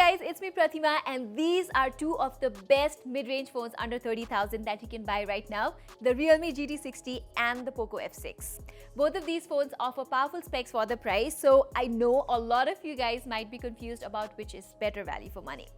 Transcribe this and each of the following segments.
guys, it's me Pratima, and these are two of the best mid-range phones under 30,000 that you can buy right now, the Realme GT60 and the Poco F6. Both of these phones offer powerful specs for the price, so I know a lot of you guys might be confused about which is better value for money.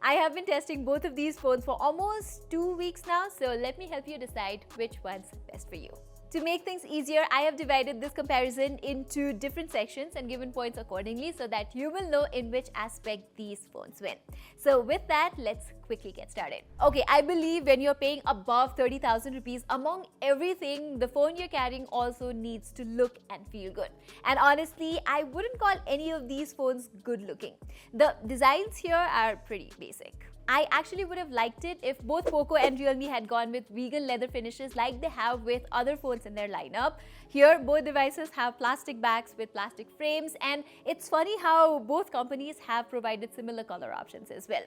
I have been testing both of these phones for almost 2 weeks now, so let me help you decide which one's best for you. To make things easier, I have divided this comparison into different sections and given points accordingly so that you will know in which aspect these phones win. So with that, let's quickly get started. Okay, I believe when you're paying above 30,000 rupees, among everything, the phone you're carrying also needs to look and feel good. And honestly, I wouldn't call any of these phones good looking. The designs here are pretty basic. I actually would have liked it if both Poco and Realme had gone with vegan leather finishes like they have with other phones in their lineup. Here, both devices have plastic backs with plastic frames, and it's funny how both companies have provided similar color options as well.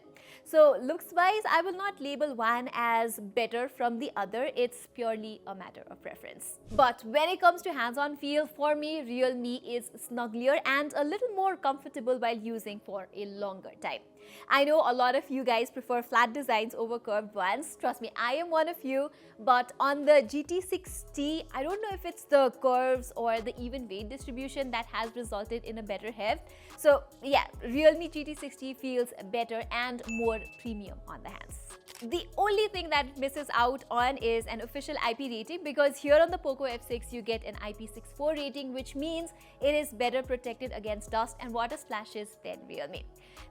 So looks-wise, I will not label one as better from the other. It's purely a matter of preference. But when it comes to hands-on feel, for me, Realme is snugglier and a little more comfortable while using for a longer time. I know a lot of you guys prefer flat designs over curved ones. Trust me, I am one of you. But on the GT60, I don't know if it's the curves or the even weight distribution that has resulted in a better heft. So yeah, Realme GT60 feels better and more premium on the hands. The only thing that it misses out on is an official IP rating, because here on the Poco F6 you get an IP64 rating, which means it is better protected against dust and water splashes than Realme.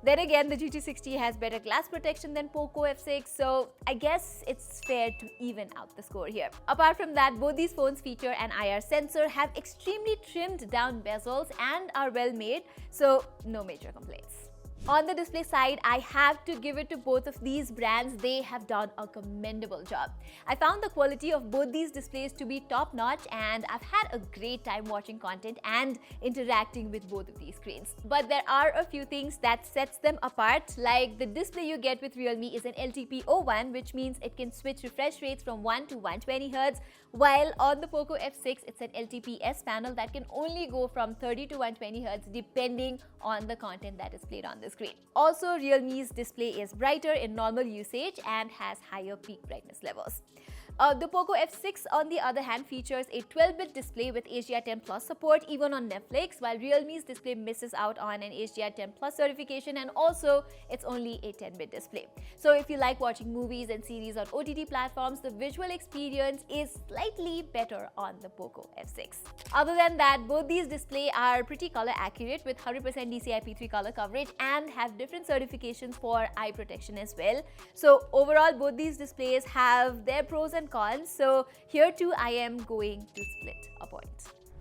Then again, the GT60 has better glass protection than Poco F6, so I guess it's fair to even out the score here. Apart from that, both these phones feature an IR sensor, have extremely trimmed down bezels and are well made, so no major complaints. On the display side, I have to give it to both of these brands. They have done a commendable job. I found the quality of both these displays to be top-notch, and I've had a great time watching content and interacting with both of these screens. But there are a few things that sets them apart, like the display you get with Realme is an LTPO1, which means it can switch refresh rates from 1 to 120 Hz, while on the Poco F6, it's an LTPS panel that can only go from 30 to 120 Hz depending on the content that is played on the screen. Also, Realme's display is brighter in normal usage and has higher peak brightness levels. The Poco F6, on the other hand, features a 12-bit display with HDR10+ support even on Netflix, while Realme's display misses out on an HDR10+ certification, and also it's only a 10-bit display. So if you like watching movies and series on OTT platforms, the visual experience is slightly better on the Poco F6. Other than that, both these displays are pretty color accurate with 100% DCI-P3 color coverage and have different certifications for eye protection as well. So overall, both these displays have their pros and cons, so here too I am going to split a point.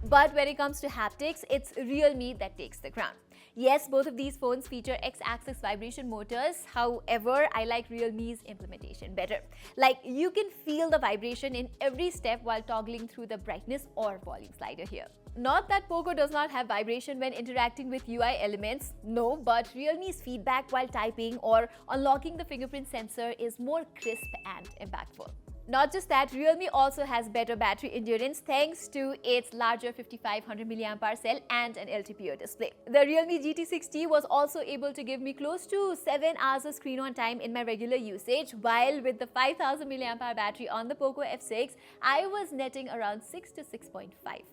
But when it comes to haptics, it's Realme that takes the crown. Yes, both of these phones feature X-axis vibration motors. However, I like Realme's implementation better. Like, you can feel the vibration in every step while toggling through the brightness or volume slider here. Not that Poco does not have vibration when interacting with UI elements, no, but Realme's feedback while typing or unlocking the fingerprint sensor is more crisp and impactful. Not just that, Realme also has better battery endurance thanks to its larger 5500 mAh cell and an LTPO display. The Realme GT60 was also able to give me close to 7 hours of screen on time in my regular usage, while with the 5000 mAh battery on the Poco F6, I was netting around 6 to 6.5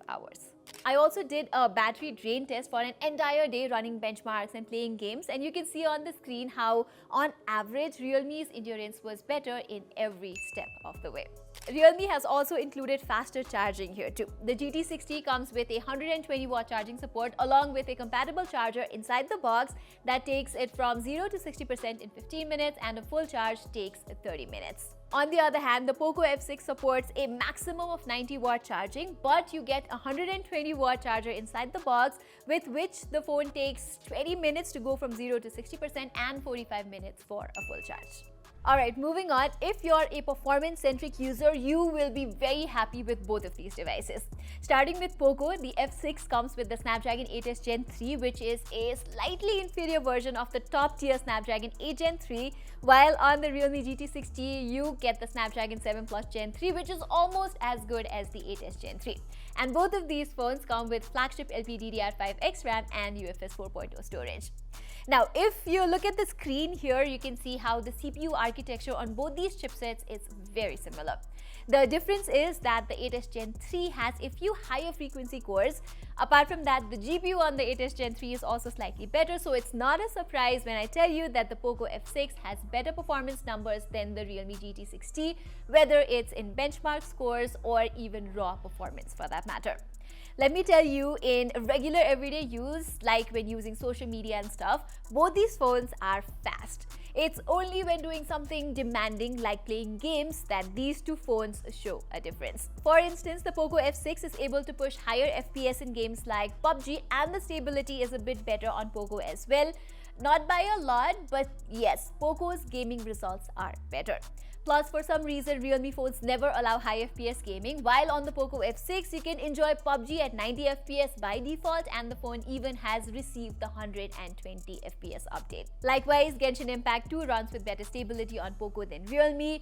hours. I also did a battery drain test for an entire day running benchmarks and playing games, and you can see on the screen how, on average, Realme's endurance was better in every step of the way. Realme has also included faster charging here too. The GT60 comes with a 120-watt charging support along with a compatible charger inside the box that takes it from 0 to 60% in 15 minutes, and a full charge takes 30 minutes. On the other hand, the Poco F6 supports a maximum of 90-watt charging, but you get a 120-watt charger inside the box, with which the phone takes 20 minutes to go from 0 to 60% and 45 minutes for a full charge. Alright, moving on. If you're a performance-centric user, you will be very happy with both of these devices. Starting with Poco, the F6 comes with the Snapdragon 8s Gen 3, which is a slightly inferior version of the top-tier Snapdragon 8 Gen 3, while on the Realme GT 60, you get the Snapdragon 7 Plus Gen 3, which is almost as good as the 8s Gen 3. And both of these phones come with flagship LPDDR5X RAM and UFS 4.0 storage. Now, if you look at the screen here, you can see how the CPU architecture on both these chipsets is very similar. The difference is that the 8s Gen 3 has a few higher frequency cores. Apart from that, the GPU on the 8s Gen 3 is also slightly better, so it's not a surprise when I tell you that the Poco F6 has better performance numbers than the Realme GT 60, whether it's in benchmark scores or even raw performance for that matter. Let me tell you, in regular everyday use, like when using social media and stuff, both these phones are fast. It's only when doing something demanding like playing games that these two phones show a difference. For instance, the Poco F6 is able to push higher FPS in games like PUBG, and the stability is a bit better on Poco as well. Not by a lot, but yes, Poco's gaming results are better. Plus, for some reason, Realme phones never allow high FPS gaming, while on the Poco F6, you can enjoy PUBG at 90 FPS by default, and the phone even has received the 120 FPS update. Likewise, Genshin Impact 2 runs with better stability on Poco than Realme.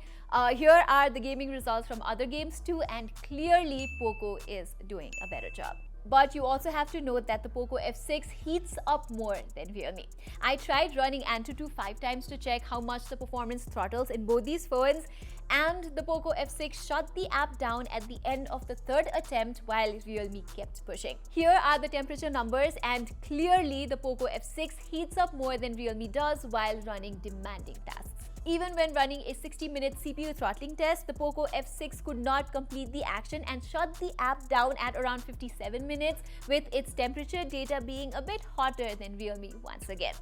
Here are the gaming results from other games too, and clearly Poco is doing a better job. But you also have to note that the Poco F6 heats up more than Realme. I tried running Antutu 5 times to check how much the performance throttles in both these phones, and the Poco F6 shut the app down at the end of the third attempt while Realme kept pushing. Here are the temperature numbers, and clearly the Poco F6 heats up more than Realme does while running demanding tasks. Even when running a 60-minute CPU throttling test, the Poco F6 could not complete the action and shut the app down at around 57 minutes, with its temperature data being a bit hotter than Realme once again.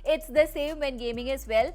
It's the same when gaming as well,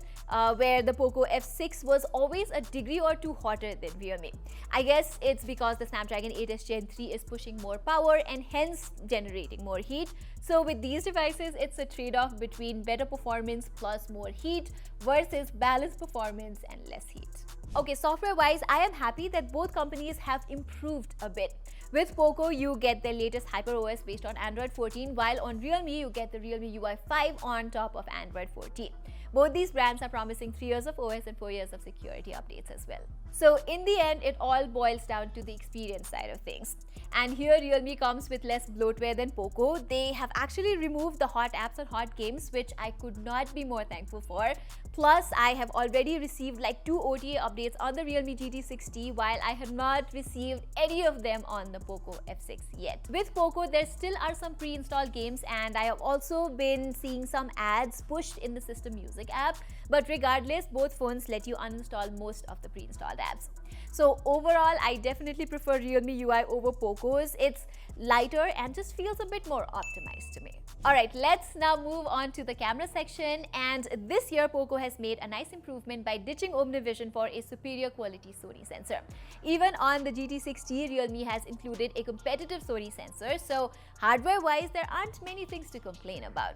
where the Poco F6 was always a degree or two hotter than Realme. I guess it's because the Snapdragon 8s Gen 3 is pushing more power and hence generating more heat. So with these devices, it's a trade-off between better performance plus more heat versus balanced performance and less heat. Okay, software-wise, I am happy that both companies have improved a bit. With Poco, you get the latest HyperOS based on Android 14, while on Realme, you get the Realme UI 5 on top of Android 14. Both these brands are promising 3 years of OS and 4 years of security updates as well. So in the end, it all boils down to the experience side of things. And here Realme comes with less bloatware than Poco. They have actually removed the hot apps and hot games, which I could not be more thankful for. Plus, I have already received like 2 OTA updates on the Realme GT 60, while I have not received any of them on the Poco F6 yet. With Poco, there still are some pre-installed games, and I have also been seeing some ads pushed in the System Music app. But regardless, both phones let you uninstall most of the pre-installed apps. So overall, I definitely prefer Realme UI over Poco's. It's lighter and just feels a bit more optimized to me. Alright, let's now move on to the camera section, and this year Poco has made a nice improvement by ditching Omnivision for a superior quality Sony sensor. Even on the GT60, Realme has included a competitive Sony sensor, so hardware-wise, there aren't many things to complain about.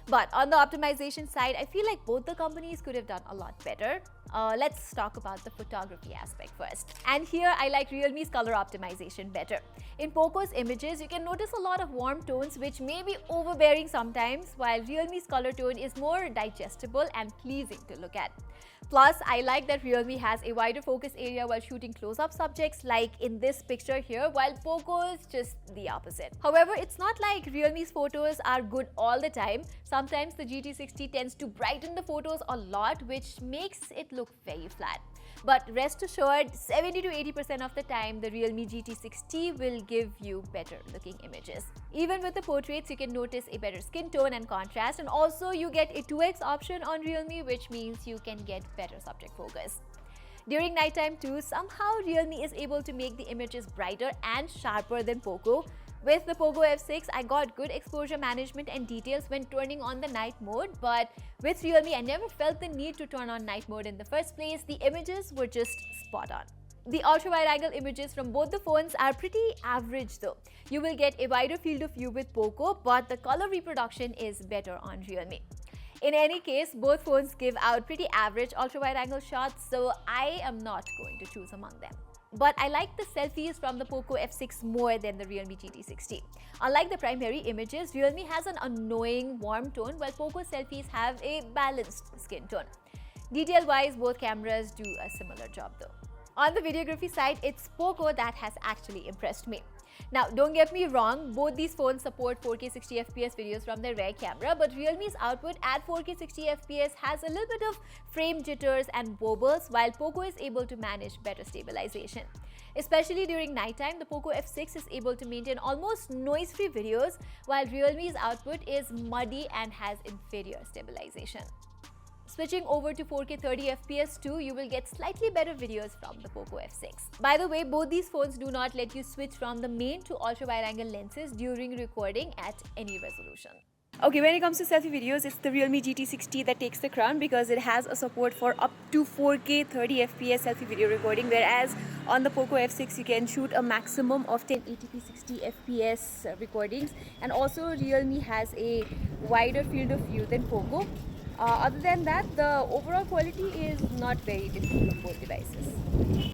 But on the optimization side, I feel like both the companies could have done a lot better. Let's talk about the photography aspect first. And here, I like Realme's color optimization better. In Poco's images, you can notice a lot of warm tones which may be overbearing sometimes, while Realme's color tone is more digestible and pleasing to look at. Plus, I like that Realme has a wider focus area while shooting close-up subjects like in this picture here, while Poco is just the opposite. However, it's not like Realme's photos are good all the time. Sometimes the GT60 tends to brighten the photos a lot, which makes it look very flat. But rest assured, 70 to 80% of the time, the Realme GT60 will give you better looking images. Even with the portraits, you can notice a better skin tone and contrast, and also you get a 2x option on Realme, which means you can get better subject focus. During nighttime too, somehow Realme is able to make the images brighter and sharper than Poco. With the Poco F6, I got good exposure management and details when turning on the night mode, but with Realme, I never felt the need to turn on night mode in the first place. The images were just spot on. The ultra-wide-angle images from both the phones are pretty average though. You will get a wider field of view with Poco, but the color reproduction is better on Realme. In any case, both phones give out pretty average ultra-wide-angle shots, so I am not going to choose among them. But I like the selfies from the Poco F6 more than the Realme GT60. Unlike the primary images, Realme has an annoying warm tone, while Poco selfies have a balanced skin tone. Detail-wise, both cameras do a similar job though. On the videography side, it's Poco that has actually impressed me. Now, don't get me wrong, both these phones support 4K 60fps videos from their rear camera, but Realme's output at 4K 60fps has a little bit of frame jitters and wobbles, while Poco is able to manage better stabilization. Especially during nighttime, the Poco F6 is able to maintain almost noise-free videos, while Realme's output is muddy and has inferior stabilization. Switching over to 4K 30fps too, you will get slightly better videos from the Poco F6. By the way, both these phones do not let you switch from the main to ultra-wide-angle lenses during recording at any resolution. Okay, when it comes to selfie videos, it's the Realme GT60 that takes the crown because it has a support for up to 4K 30fps selfie video recording, whereas on the Poco F6 you can shoot a maximum of 1080p 60fps recordings, and also Realme has a wider field of view than Poco. Other than that, the overall quality is not very different from both devices.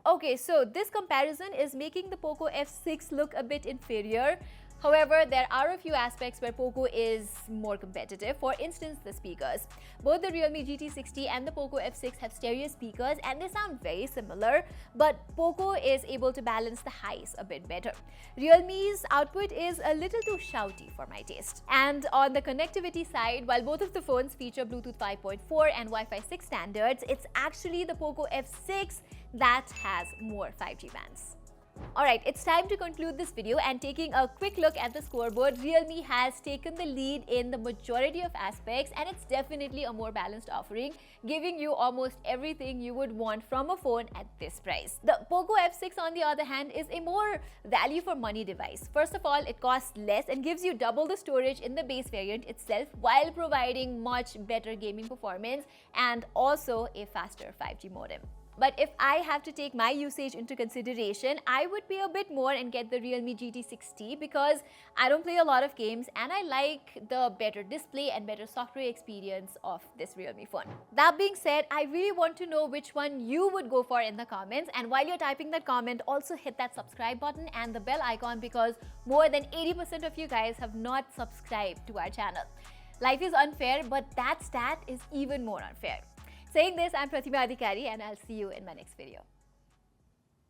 Okay, so this comparison is making the Poco F6 look a bit inferior. However, there are a few aspects where Poco is more competitive. For instance, the speakers. Both the Realme GT60 and the Poco F6 have stereo speakers and they sound very similar, but Poco is able to balance the highs a bit better. Realme's output is a little too shouty for my taste. And on the connectivity side, while both of the phones feature Bluetooth 5.4 and Wi-Fi 6 standards, it's actually the Poco F6 that has more 5G bands. Alright, it's time to conclude this video, and taking a quick look at the scoreboard, Realme has taken the lead in the majority of aspects, and it's definitely a more balanced offering, giving you almost everything you would want from a phone at this price. The Poco F6 on the other hand is a more value for money device. First of all, it costs less and gives you double the storage in the base variant itself while providing much better gaming performance and also a faster 5G modem. But if I have to take my usage into consideration, I would pay a bit more and get the Realme GT60 because I don't play a lot of games and I like the better display and better software experience of this Realme phone. That being said, I really want to know which one you would go for in the comments, and while you're typing that comment, also hit that subscribe button and the bell icon because more than 80% of you guys have not subscribed to our channel. Life is unfair, but that stat is even more unfair. Saying this, I'm Pratima and I'll see you in my next video.